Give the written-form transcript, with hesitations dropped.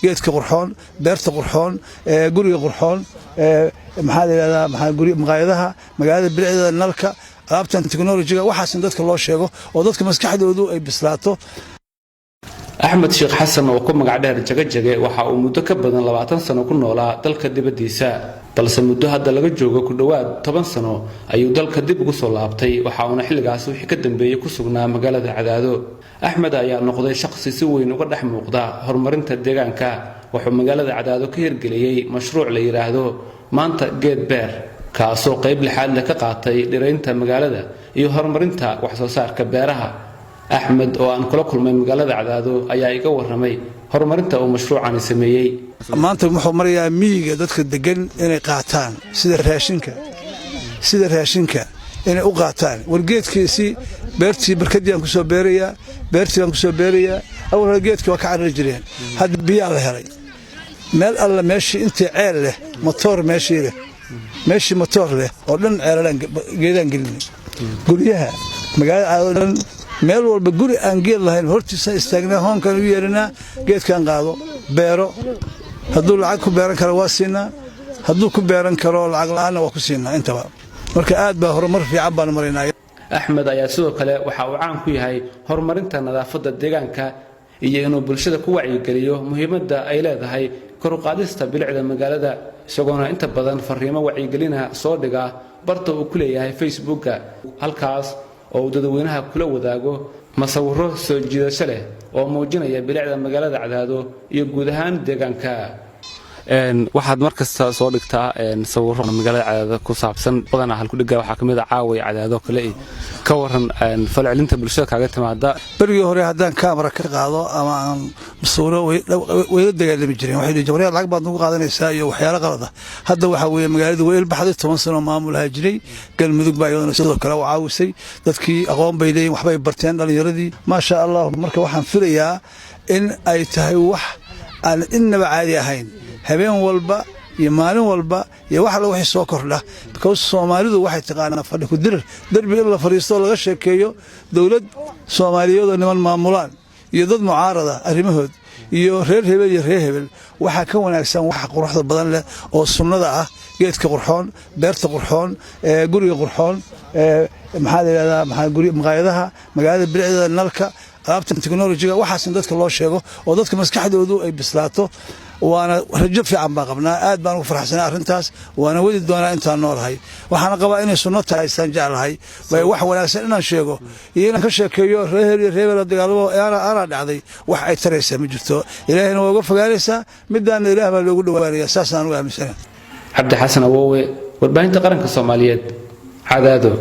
geedka qurxoon beerta qurxoon guriga qurxoon maxaa la yiraahdaa maxaa guri maqaayadaha magaalada bilicda nalka alaabtan technology-ga waxaas in dadka loo sheego oo dadka maskaxdoodu ay bislaato. Axmed Sheekh Xasan oo ku magac dheer Jagajage waxa uu muddo ka badan 20 sano ku noolaa dalka dibadiisa balse muddo hadda laga joogo ku dhawaad 10 sano ayuu dalka dib ugu soo laabtay waxa uu xilligaas wixii ka dambeeyay ku sugnaa magaalada Cadaado. Axmed ayaa noqday shakhsi si weyn uga dhex muuqda horumarinta deegaanka wuxuu magaalada Cadaado ka hirgeliyay mashruuc la yiraahdo maanta geed beer kaasoo qayb lixaad leh ka qaatay dhiraynta magaalada iyo horumarinta wax soo saarka beeraha. Axmed oo aan kula kulmay magaalada Cadaado ayaa iga warramay horumarinta uu mashruucani sameeyay. maanta wuxuu marayaa miyiga dadka degan inay qaataan sida raashinka inay u qaataan wargeedkiisi beertii barkadii aan ku soo beerayaa awal geedkii waa ka carari jireen hadda biyo la helay meel alla meeshii intii ceel leh motor meeshii motor leh oo dhan ceelan geedaan gelinay guriyaha magaalada meel walba guri aan geed lahayn hortiisa istaagnaa hoonkan u yeeranaa geedkan qaado beero hadduu lacag ku beeran karo waa siinaa hadduu ku beeran karo lacag la'aana waa ku siinaa intaba marka aad baa horumar fiican baan maraynaa. Axmed ayaa sidoo kale waxa uu caan ku yahay horumarinta nadaafadda deegaanka iyo inuu bulshada ku wacyigeliyo muhiimadda ay leedahay kor u qaadista bilicda magaalada isagoona inta badan fariimo wacyigelina soo dhiga barta uu ku leeyahay Facebook-ka halkaas oo dadweynaha kula wadaago masawiro soo jiidasho leh oo muujinaya bilicda magaalada Cadaado iyo guud ahaan deegaanka. waxaad markasta soo dhigtaa sawiro magaalada Cadaado ku saabsan badan hal ku dhiga waxa kamid ah caaway Cadaado kale ka waran falcelinta bulshada kaaga timaada. barigii hore haddaan kaamara ka qaado ama aan sawiro way dagaalami jireen waxay jawriyad lacag baad ugu qaadanaysaa iyo waxyaalo qalad ah hadda waxa weeye magaaladu way ilbaxday 10 sano maamulaha jiray galmudug baa iyadana sidoo kale u caawisay dadkii aqoon bay leeyeen waxbay barteen dhalinyaradii ma sha Allah marka waxaan filayaa in ay tahay wax aan inaba caadi ahayn habeen walba iyo maalin walba iyo wax la wixii soo kordha because Soomaalidu waxay taqaanaa fadhi ku dir darbi in la fariisto laga sheekeeyo dawlad Soomaaliyeed oo niman maamulaan iyo dad mucaarada arrimahood iyo reer hebel waxa ka wanaagsan wax quruxda badan leh oo sunnada ah geedka qurxoon beerta qurxoon guriga qurxoon maxaa la yiraahdaa maxaa guri maqaayadaha magaalada bilicda nalka alaabtan technology-ga waxaas in dadka loo sheego oo dadka maskaxdoodu ay bislaato waana rajo fiican baan qabnaa aad baan ugu faraxsanahay arintaas waana wadi doonaa intaan noolahay waxaan qabaa inay sunno tahay san jeclahay way wax wanaagsan inaan sheego iyo inaan ka sheekeeyo reer dagaalmo ana dhacday wax ay taraysa ma jirto ilaahayna waa uga fogaanaysaa midaan ilaah baa loogu dhawaanayaa saasaan u aaminsanahay. Cabdi Xasan Awowe warbaahinta qaranka Soomaaliyeed Cadaado.